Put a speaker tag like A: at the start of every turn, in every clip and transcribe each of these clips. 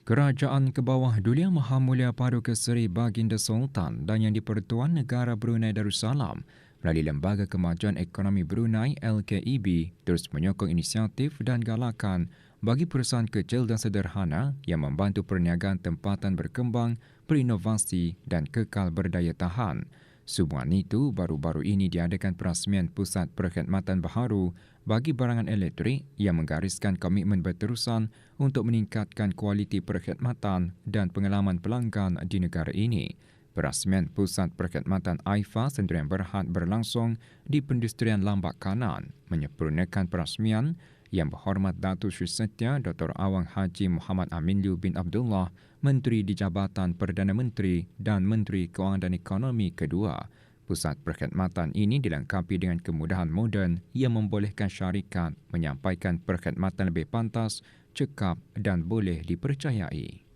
A: Kerajaan ke bawah Duli Yang Maha Mulia Paduka Seri Baginda Sultan dan Yang di-Pertuan Negara Brunei Darussalam melalui Lembaga Kemajuan Ekonomi Brunei LKEB terus menyokong inisiatif dan galakan bagi perusahaan kecil dan sederhana yang membantu perniagaan tempatan berkembang, berinovasi dan kekal berdaya tahan. Sumbangan itu baru-baru ini diadakan perasmian Pusat Perkhidmatan Baharu bagi barangan elektrik yang menggariskan komitmen berterusan untuk meningkatkan kualiti perkhidmatan dan pengalaman pelanggan di negara ini. Perasmian Pusat Perkhidmatan AIFA Sdn Berhad berlangsung di Pendestrian Lambak Kanan, menyempurnakan perasmian Yang Berhormat Datuk Seri Setia Dr. Awang Haji Muhammad Amin Liu bin Abdullah, Menteri di Jabatan Perdana Menteri dan Menteri Kewangan dan Ekonomi kedua. Pusat perkhidmatan ini dilengkapi dengan kemudahan moden yang membolehkan syarikat menyampaikan perkhidmatan lebih pantas, cekap dan boleh dipercayai.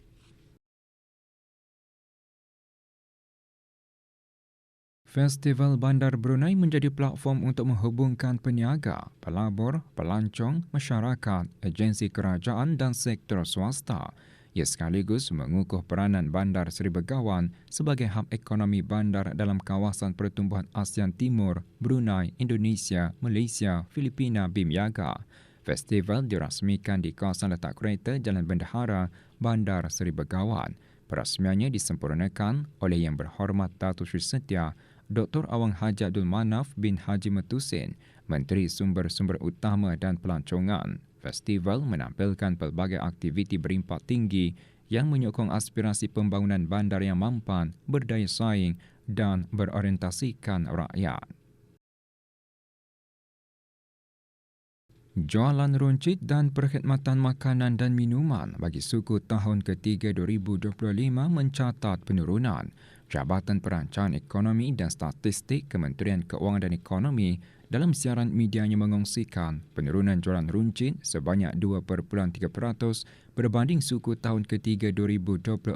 A: Festival Bandar Brunei menjadi platform untuk menghubungkan peniaga, pelabur, pelancong, masyarakat, agensi kerajaan dan sektor swasta. Ia sekaligus mengukuh peranan Bandar Seri Begawan sebagai hub ekonomi bandar dalam kawasan pertumbuhan ASEAN Timur, Brunei, Indonesia, Malaysia, Filipina, BIMYAGA. Festival dirasmikan di kawasan letak kereta Jalan Bendahara, Bandar Seri Begawan. Perasmiannya disempurnakan oleh Yang Berhormat Datuk Seri Setia Dr. Awang Haji Abdul Manaf bin Haji Metusin, Menteri Sumber-Sumber Utama dan Pelancongan. Festival menampilkan pelbagai aktiviti berimpak tinggi yang menyokong aspirasi pembangunan bandar yang mampan, berdaya saing dan berorientasikan rakyat. Jualan runcit dan perkhidmatan makanan dan minuman bagi suku tahun ketiga 2025 mencatat penurunan. Jabatan Perancangan Ekonomi dan Statistik Kementerian Keuangan dan Ekonomi dalam siaran medianya mengongsikan penurunan jualan runcit sebanyak 2.3% berbanding suku tahun ketiga 2024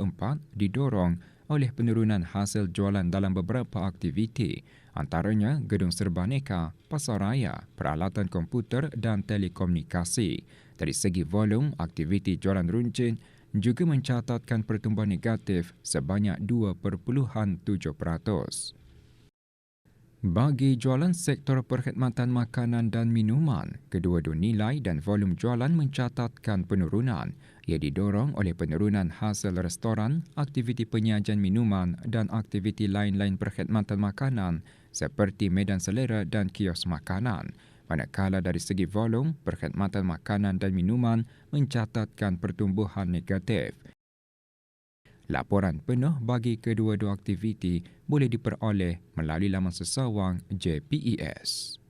A: didorong oleh penurunan hasil jualan dalam beberapa aktiviti, antaranya gedung serbaneka, pasaraya, peralatan komputer dan telekomunikasi. Dari segi volum, aktiviti jualan runcit juga mencatatkan pertumbuhan negatif sebanyak 2.7%. Bagi jualan sektor perkhidmatan makanan dan minuman, kedua-dua nilai dan volum jualan mencatatkan penurunan. Ia didorong oleh penurunan hasil restoran, aktiviti penyajian minuman dan aktiviti lain-lain perkhidmatan makanan seperti medan selera dan kios makanan. Manakala dari segi volum, perkhidmatan makanan dan minuman mencatatkan pertumbuhan negatif. Laporan penuh bagi kedua-dua aktiviti boleh diperoleh melalui laman sesawang JPES.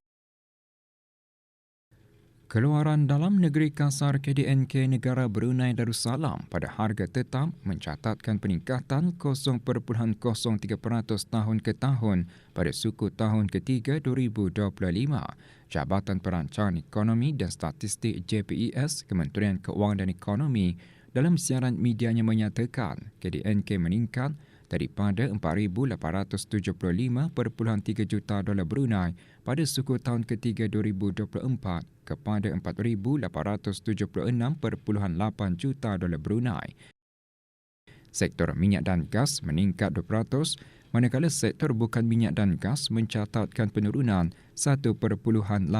A: Keluaran dalam negeri kasar KDNK Negara Brunei Darussalam pada harga tetap mencatatkan peningkatan 0.03% tahun ke tahun pada suku tahun ketiga 2025. Jabatan Perancangan Ekonomi dan Statistik JPES Kementerian Keuangan dan Ekonomi dalam siaran medianya menyatakan KDNK meningkat daripada 4,875.3 juta dolar Brunei pada suku tahun ketiga 2024 kepada 4,876.8 juta dolar Brunei. Sektor minyak dan gas meningkat 2%, manakala sektor bukan minyak dan gas mencatatkan penurunan 1.8%.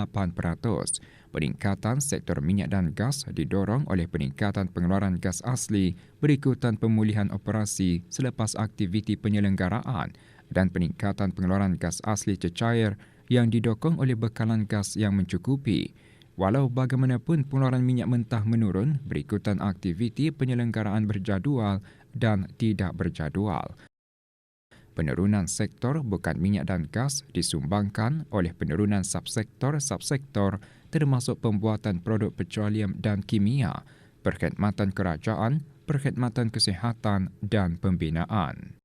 A: Peningkatan sektor minyak dan gas didorong oleh peningkatan pengeluaran gas asli berikutan pemulihan operasi selepas aktiviti penyelenggaraan dan peningkatan pengeluaran gas asli cecair yang didokong oleh bekalan gas yang mencukupi. Walau bagaimanapun pengeluaran minyak mentah menurun berikutan aktiviti penyelenggaraan berjadual dan tidak berjadual. Penurunan sektor bukan minyak dan gas disumbangkan oleh penurunan subsektor-subsektor termasuk pembuatan produk petroleum dan kimia, perkhidmatan kerajaan, perkhidmatan kesihatan dan pembinaan.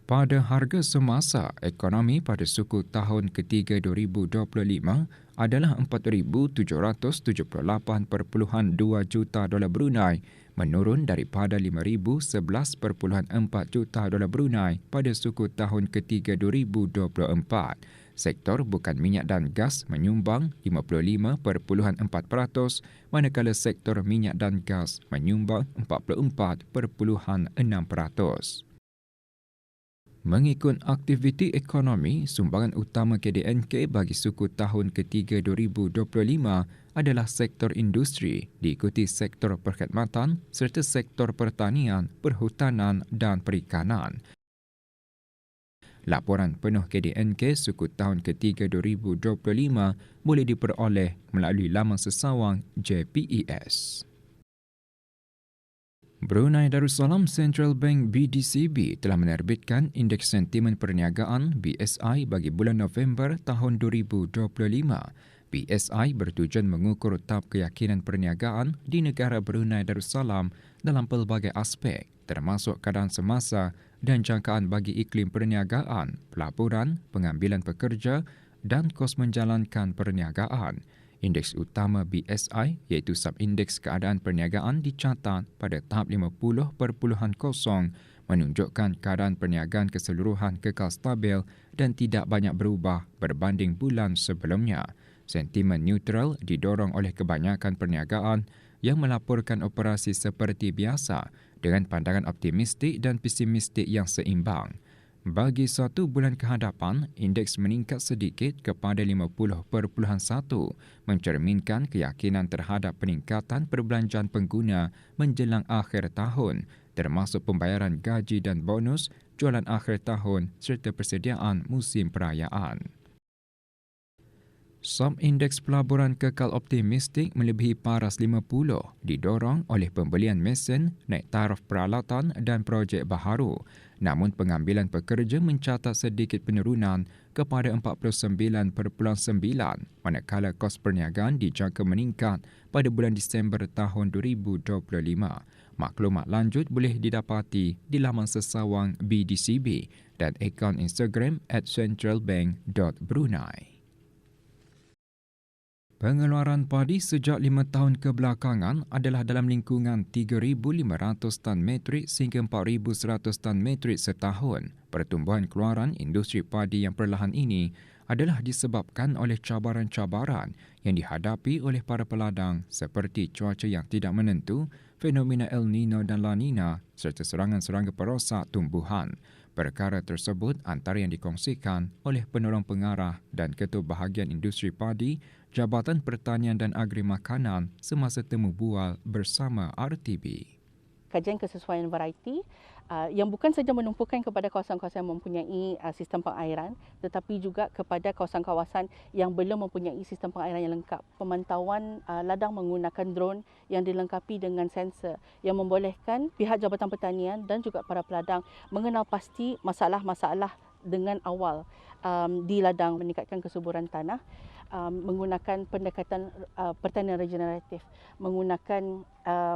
A: Pada harga semasa, ekonomi pada suku tahun ketiga 2025 adalah 4,778.2 juta dolar Brunei, menurun daripada 5,011.4 juta dolar Brunei pada suku tahun ketiga 2024. Sektor bukan minyak dan gas menyumbang 55.4%, manakala sektor minyak dan gas menyumbang 44.6%. Mengikut aktiviti ekonomi, sumbangan utama KDNK bagi suku tahun ketiga 2025 adalah sektor industri, diikuti sektor perkhidmatan serta sektor pertanian, perhutanan dan perikanan. Laporan penuh KDNK suku tahun ketiga 2025 boleh diperoleh melalui laman sesawang JPES. Brunei Darussalam Central Bank BDCB telah menerbitkan Indeks Sentimen Perniagaan BSI bagi bulan November tahun 2025. BSI bertujuan mengukur tahap keyakinan perniagaan di negara Brunei Darussalam dalam pelbagai aspek, termasuk keadaan semasa dan jangkaan bagi iklim perniagaan, pelaburan, pengambilan pekerja dan kos menjalankan perniagaan. Indeks utama BSI iaitu Subindeks Keadaan Perniagaan dicatat pada tahap 50.0 menunjukkan keadaan perniagaan keseluruhan kekal stabil dan tidak banyak berubah berbanding bulan sebelumnya. Sentimen neutral didorong oleh kebanyakan perniagaan yang melaporkan operasi seperti biasa dengan pandangan optimistik dan pesimistik yang seimbang. Bagi 1 bulan kehadapan, indeks meningkat sedikit kepada 50.1, mencerminkan keyakinan terhadap peningkatan perbelanjaan pengguna menjelang akhir tahun, termasuk pembayaran gaji dan bonus, jualan akhir tahun serta persediaan musim perayaan. Subindeks pelaburan kekal optimistik melebihi paras 50, didorong oleh pembelian mesin, naik taraf peralatan dan projek baharu. Namun pengambilan pekerja mencatat sedikit penurunan kepada 49.9, manakala kos perniagaan dijangka meningkat pada bulan Disember tahun 2025. Maklumat lanjut boleh didapati di laman sesawang BDCB dan akaun Instagram @centralbank.brunei. Pengeluaran padi sejak 5 tahun kebelakangan adalah dalam lingkungan 3,500 tan metrik sehingga 4,100 tan metrik setahun. Pertumbuhan keluaran industri padi yang perlahan ini adalah disebabkan oleh cabaran-cabaran yang dihadapi oleh para peladang seperti cuaca yang tidak menentu, fenomena El Nino dan La Nina serta serangan-serangga perosak tumbuhan. Perkara tersebut antara yang dikongsikan oleh penolong pengarah dan ketua bahagian industri padi Jabatan Pertanian dan Agri Makanan semasa temu bual bersama RTB.
B: Kajian kesesuaian varieti yang bukan saja menumpukan kepada kawasan-kawasan yang mempunyai sistem pengairan tetapi juga kepada kawasan-kawasan yang belum mempunyai sistem pengairan yang lengkap. Pemantauan ladang menggunakan drone yang dilengkapi dengan sensor yang membolehkan pihak Jabatan Pertanian dan juga para peladang mengenal pasti masalah-masalah dengan awal di ladang, meningkatkan kesuburan tanah, menggunakan pendekatan pertanian regeneratif, menggunakan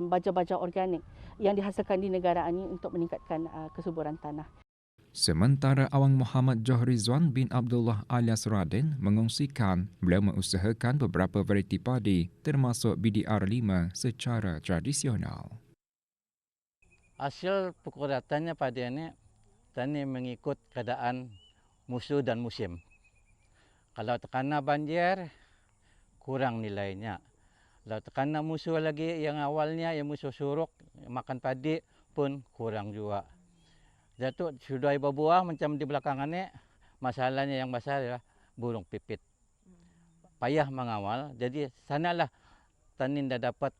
B: baja-baja organik yang dihasilkan di negara ini untuk meningkatkan kesuburan tanah.
A: Sementara Awang Muhammad Johrizwan bin Abdullah alias Raden mengongsikan beliau mengusahakan beberapa varieti padi termasuk BDR5 secara tradisional.
C: Hasil pekuratannya padi ini tani mengikut keadaan musuh dan musim. Kalau terkena banjir, kurang nilainya. Kalau terkena musuh lagi yang awalnya, yang musuh suruk, makan padi pun kurang juga. Jadi sudah berbuah macam di belakang ini, masalahnya yang besar adalah burung pipit. Payah mengawal, jadi sanalah tani dah dapat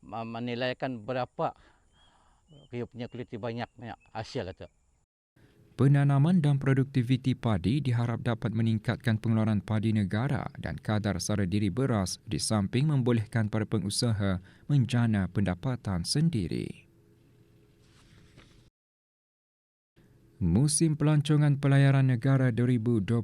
C: menilaikan berapa punya kualiti banyak hasil itu.
A: Penanaman dan produktiviti padi diharap dapat meningkatkan pengeluaran padi negara dan kadar sara diri beras di samping membolehkan para pengusaha menjana pendapatan sendiri. Musim pelancongan pelayaran negara 2025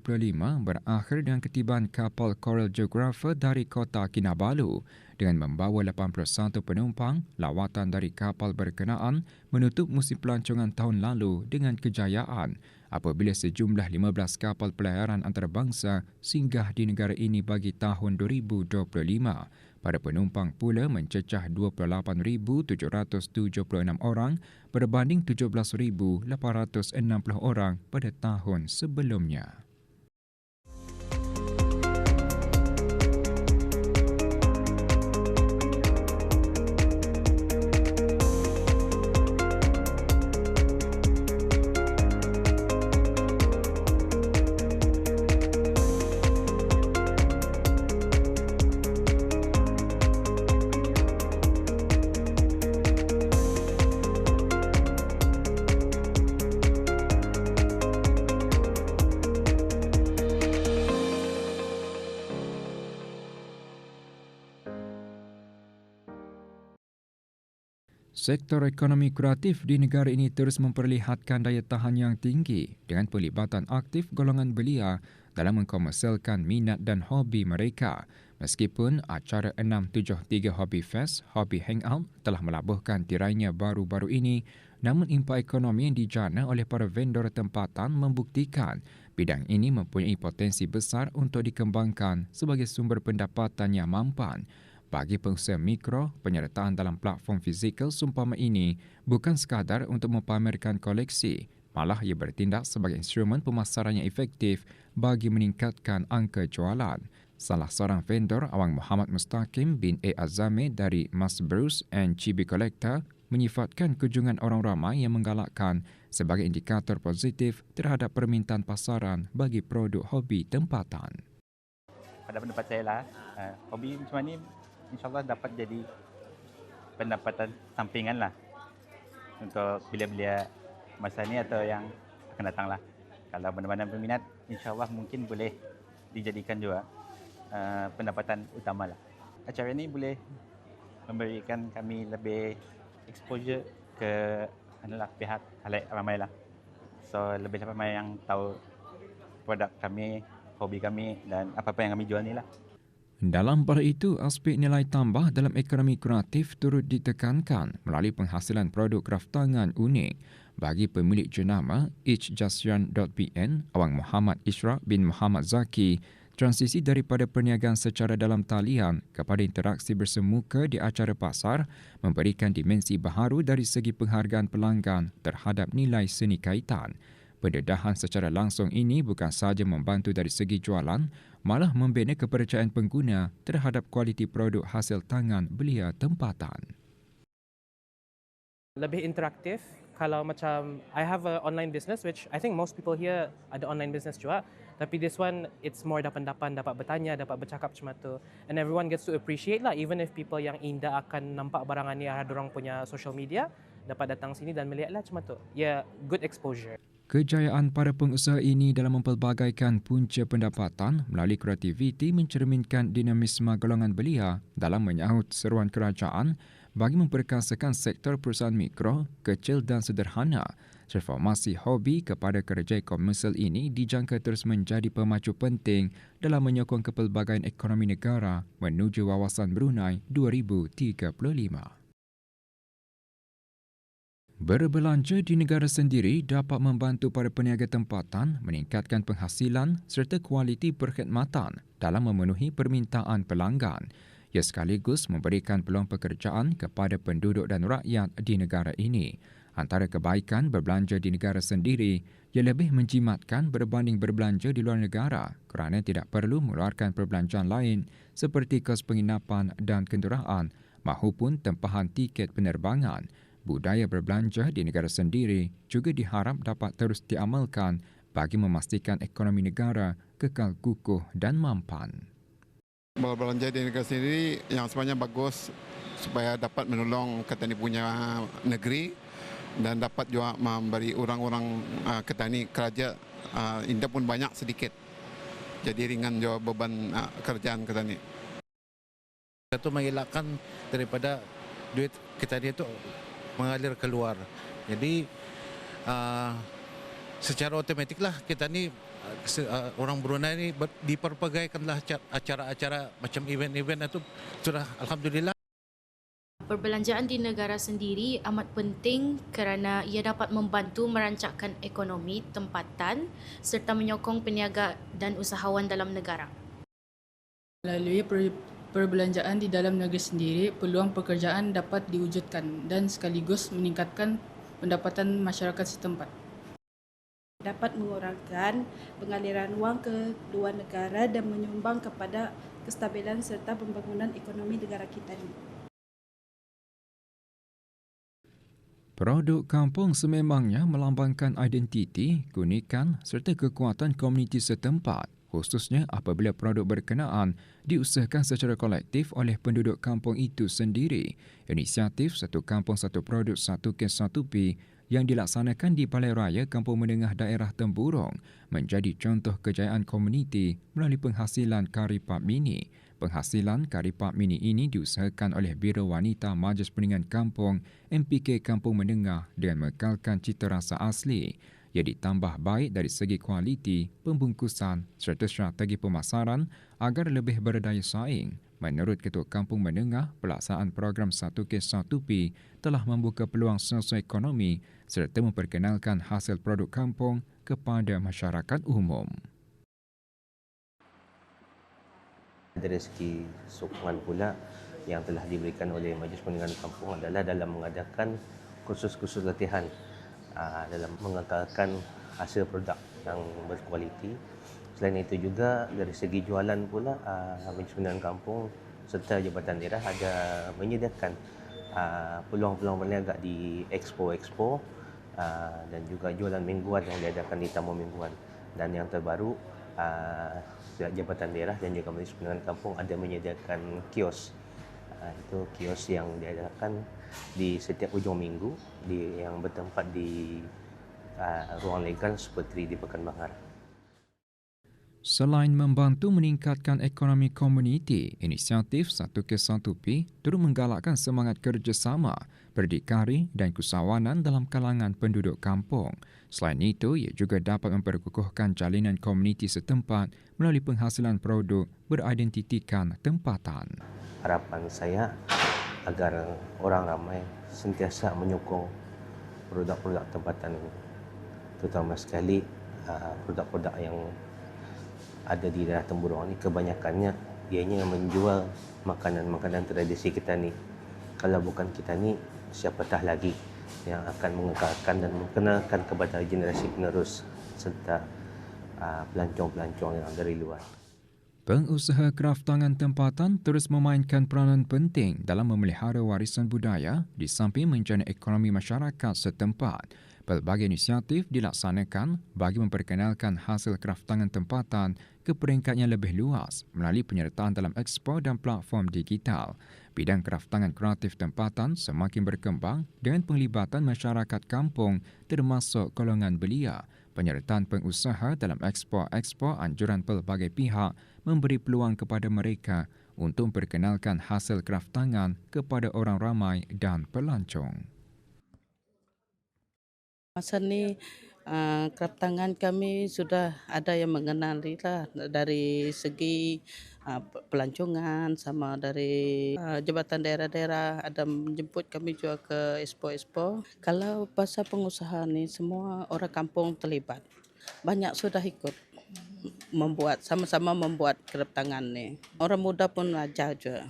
A: berakhir dengan ketibaan kapal Coral Geographer dari kota Kinabalu dengan membawa 81 penumpang. Lawatan dari kapal berkenaan menutup musim pelancongan tahun lalu dengan kejayaan. apabila sejumlah 15 kapal pelayaran antarabangsa singgah di negara ini bagi tahun 2025. Para penumpang pula mencecah 28,776 orang berbanding 17,860 orang pada tahun sebelumnya. Sektor ekonomi kreatif di negara ini terus memperlihatkan daya tahan yang tinggi dengan pelibatan aktif golongan belia dalam mengkomersialkan minat dan hobi mereka. Meskipun acara 673 Hobby Fest, Hobby Hangout telah melabuhkan tirainya baru-baru ini, namun impak ekonomi yang dijana oleh para vendor tempatan membuktikan bidang ini mempunyai potensi besar untuk dikembangkan sebagai sumber pendapatan yang mampan. Bagi pengusaha mikro, penyertaan dalam platform fizikal seumpama ini bukan sekadar untuk mempamerkan koleksi, malah ia bertindak sebagai instrumen pemasaran yang efektif bagi meningkatkan angka jualan. Salah seorang vendor, Awang Muhammad Mustaqim bin A. Azame dari Mas Bruce and Chibi Collector, menyifatkan kunjungan orang ramai yang menggalakkan sebagai indikator positif terhadap permintaan pasaran bagi produk hobi tempatan.
D: Pada pendapat saya lah, hobi macam ni insyaAllah dapat jadi pendapatan sampingan lah untuk belia-belia masa ni atau yang akan datang lah. Kalau benar-benar berminat, insyaAllah mungkin boleh dijadikan juga pendapatan utama lah. Acara ni boleh memberikan kami lebih exposure ke pihak halayak ramai lah. So lebih ramai yang tahu produk kami, hobi kami dan apa-apa yang kami jual ni lah.
A: Dalam pada itu, aspek nilai tambah dalam ekonomi kreatif turut ditekankan melalui penghasilan produk kraftangan unik. Bagi pemilik jenama ichjasyan.pn, Awang Muhammad Ishraq bin Muhammad Zaki, transisi daripada perniagaan secara dalam talian kepada interaksi bersemuka di acara pasar memberikan dimensi baharu dari segi penghargaan pelanggan terhadap nilai seni kaitan. Pendedahan secara langsung ini bukan sahaja membantu dari segi jualan, malah membina kepercayaan pengguna terhadap kualiti produk hasil tangan belia tempatan.
E: Lebih interaktif. Kalau macam I have a online business which I think most people here ada online business juga, tapi this one it's more dapat bertanya, dapat bercakap macam tu, and everyone gets to appreciate lah, even if people yang indah akan nampak barangan ni ada orang punya social media dapat datang sini dan melihat lah macam tu. Yeah, good exposure.
A: Kejayaan para pengusaha ini dalam mempelbagaikan punca pendapatan melalui kreativiti mencerminkan dinamisme golongan belia dalam menyahut seruan kerajaan bagi memperkasakan sektor perusahaan mikro, kecil dan sederhana. Transformasi hobi kepada kerjaya komersial ini dijangka terus menjadi pemacu penting dalam menyokong kepelbagaian ekonomi negara menuju wawasan Brunei 2035. Berbelanja di negara sendiri dapat membantu para peniaga tempatan meningkatkan penghasilan serta kualiti perkhidmatan dalam memenuhi permintaan pelanggan. Ia sekaligus memberikan peluang pekerjaan kepada penduduk dan rakyat di negara ini. Antara kebaikan berbelanja di negara sendiri, ia lebih menjimatkan berbanding berbelanja di luar negara kerana tidak perlu mengeluarkan perbelanjaan lain seperti kos penginapan dan kenderaan mahupun tempahan tiket penerbangan. Budaya berbelanja di negara sendiri juga diharap dapat terus diamalkan bagi memastikan ekonomi negara kekal kukuh dan mampan.
F: Berbelanja di negara sendiri yang sebenarnya bagus supaya dapat menolong petani punya negeri dan dapat juga memberi orang-orang petani kerja indah pun banyak sedikit. Jadi ringan juga beban kerjaan petani.
G: Itu mengelakkan daripada duit kita itu mengalir keluar. Jadi secara otomatik lah kita ni orang Brunei ni diperpegaikanlah acara-acara macam event-event itu sudah alhamdulillah.
H: Perbelanjaan di negara sendiri amat penting kerana ia dapat membantu merancangkan ekonomi tempatan serta menyokong peniaga dan usahawan dalam negara.
I: Melalui perbelanjaan di dalam negeri sendiri, peluang pekerjaan dapat diwujudkan dan sekaligus meningkatkan pendapatan masyarakat setempat.
J: Dapat mengurangkan pengaliran wang ke luar negara dan menyumbang kepada kestabilan serta pembangunan ekonomi negara kita ini.
A: Produk kampung sememangnya melambangkan identiti, keunikan serta kekuatan komuniti setempat, khususnya apabila produk berkenaan diusahakan secara kolektif oleh penduduk kampung itu sendiri. Inisiatif Satu Kampung Satu Produk Satu Kes Satu Pi yang dilaksanakan di Balai Raya Kampung Menengah Daerah Temburong menjadi contoh kejayaan komuniti melalui penghasilan karipap mini. Penghasilan karipap mini ini diusahakan oleh Biro Wanita Majlis Perundingan Kampung MPK Kampung Menengah dengan mengekalkan cita rasa asli. Ia ditambah baik dari segi kualiti, pembungkusan serta strategi pemasaran agar lebih berdaya saing. Menurut Ketua Kampung Menengah, pelaksanaan program Satu Kes Satu Pi telah membuka peluang sosioekonomi serta memperkenalkan hasil produk kampung kepada masyarakat umum.
K: Dari segi sokongan pula yang telah diberikan oleh Majlis Perundingan Kampung adalah dalam mengadakan kursus-kursus latihan dalam mengekalkan hasil produk yang berkualiti. Selain itu juga dari segi jualan pula Majlis Perundingan Kampung serta Jabatan Daerah ada menyediakan peluang-peluang berniaga di expo-expo dan juga jualan mingguan yang diadakan di tamu mingguan. Dan yang terbaru Jabatan Daerah dan juga Majlis Perundingan Kampung ada menyediakan kios. Itu kios yang diadakan di setiap hujung minggu yang bertempat di ruang legal seperti di Pekan Bahar.
A: Selain membantu meningkatkan ekonomi komuniti, inisiatif Satu Kes Satu Pi turut menggalakkan semangat kerjasama, berdikari dan kesawanan dalam kalangan penduduk kampung. Selain itu, ia juga dapat memperkukuhkan jalinan komuniti setempat melalui penghasilan produk beridentitikan tempatan.
K: Harapan saya agar orang ramai sentiasa menyokong produk-produk tempatan ini, terutama sekali produk-produk yang ada di daerah Temburong ini kebanyakannya ianya menjual makanan-makanan tradisi kita ni. Kalau bukan kita ni, siapatah lagi yang akan mengekalkan dan mengenalkan kepada generasi penerus serta pelancong-pelancong yang dari luar.
A: Pengusaha kraftangan tempatan terus memainkan peranan penting dalam memelihara warisan budaya di samping menjana ekonomi masyarakat setempat. Pelbagai inisiatif dilaksanakan bagi memperkenalkan hasil kraftangan tempatan ke peringkat yang lebih luas melalui penyertaan dalam ekspo dan platform digital. Bidang kraftangan kreatif tempatan semakin berkembang dengan penglibatan masyarakat kampung termasuk golongan belia. Penyertaan pengusaha dalam ekspo-ekspo anjuran pelbagai pihak memberi peluang kepada mereka untuk memperkenalkan hasil kraftangan kepada orang ramai dan pelancong.
L: Masa ni kraftangan kami sudah ada yang mengenali lah dari segi pelancongan sama dari jabatan daerah-daerah ada menjemput kami juga ke expo-expo. Kalau pasal pengusaha ni semua orang kampung terlibat. Banyak sudah ikut membuat sama-sama membuat kraftangan ni. Orang muda pun ajar juga.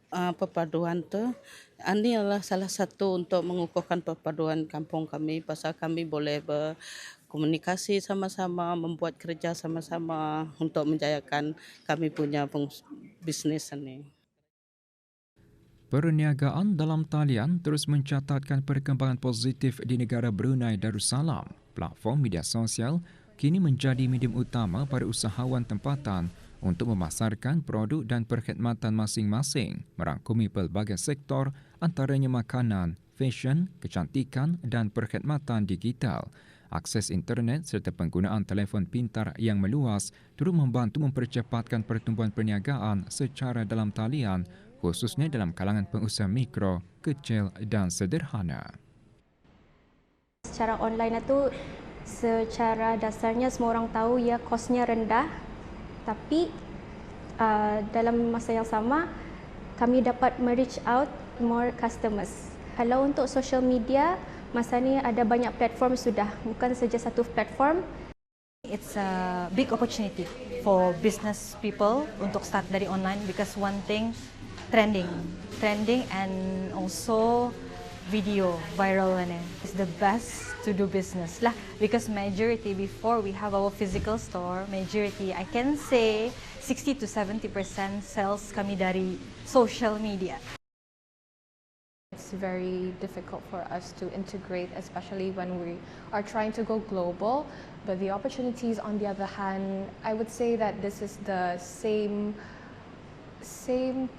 L: Perpaduan tu ini adalah salah satu untuk mengukuhkan perpaduan kampung kami pasal kami boleh berkomunikasi sama-sama, membuat kerja sama-sama untuk menjayakan kami punya bisnes ini.
A: Perniagaan dalam talian terus mencatatkan perkembangan positif di negara Brunei Darussalam. Platform media sosial kini menjadi medium utama para usahawan tempatan untuk memasarkan produk dan perkhidmatan masing-masing, merangkumi pelbagai sektor antaranya makanan, fashion, kecantikan dan perkhidmatan digital. Akses internet serta penggunaan telefon pintar yang meluas turut membantu mempercepatkan pertumbuhan perniagaan secara dalam talian, khususnya dalam kalangan pengusaha mikro, kecil dan sederhana.
M: Secara online itu secara dasarnya semua orang tahu ya kosnya rendah. Tapi dalam masa yang sama kami dapat reach out more customers. Kalau untuk social media, masa ni ada banyak platform sudah, bukan saja satu platform.
N: It's a big opportunity for business people untuk start dari online because one thing, trending and also video viral is the best to do business lah, because majority before we have our physical store, majority I can say 60 to 70% sales kami dari social media.
O: It's very difficult for us to integrate, especially when we are trying to go global. But the opportunities, on the other hand, I would say that this is the same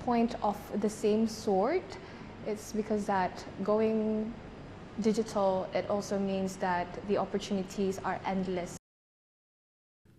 O: point of the same sort. It's because that going digital, it also means that the opportunities are endless.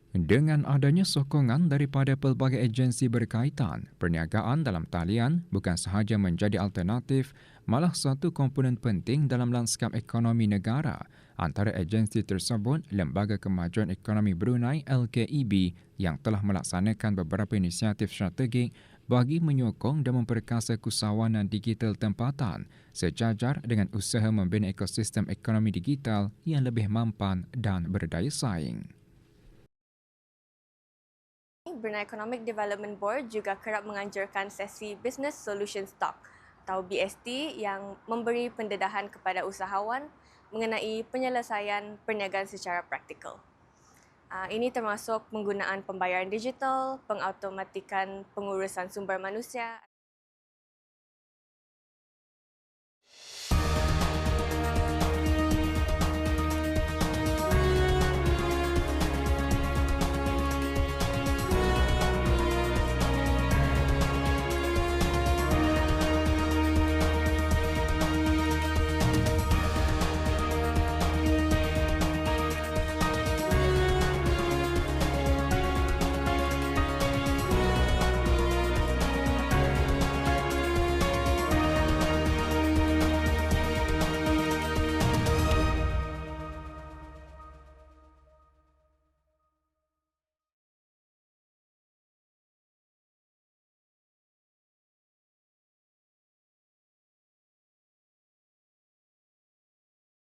A: Dengan adanya sokongan daripada pelbagai agensi berkaitan, perniagaan dalam talian bukan sahaja menjadi alternatif, malah satu komponen penting dalam lanskap ekonomi negara. Antara agensi tersebut, Lembaga Kemajuan Ekonomi Brunei LKEB yang telah melaksanakan beberapa inisiatif strategik bagi menyokong dan memperkasa keusahawanan digital tempatan sejajar dengan usaha membina ekosistem ekonomi digital yang lebih mampan dan berdaya saing.
P: Brunei Economic Development Board juga kerap menganjurkan sesi Business Solution Talk atau BST yang memberi pendedahan kepada usahawan mengenai penyelesaian perniagaan secara praktikal. Ini termasuk penggunaan pembayaran digital, pengautomatikan pengurusan sumber manusia.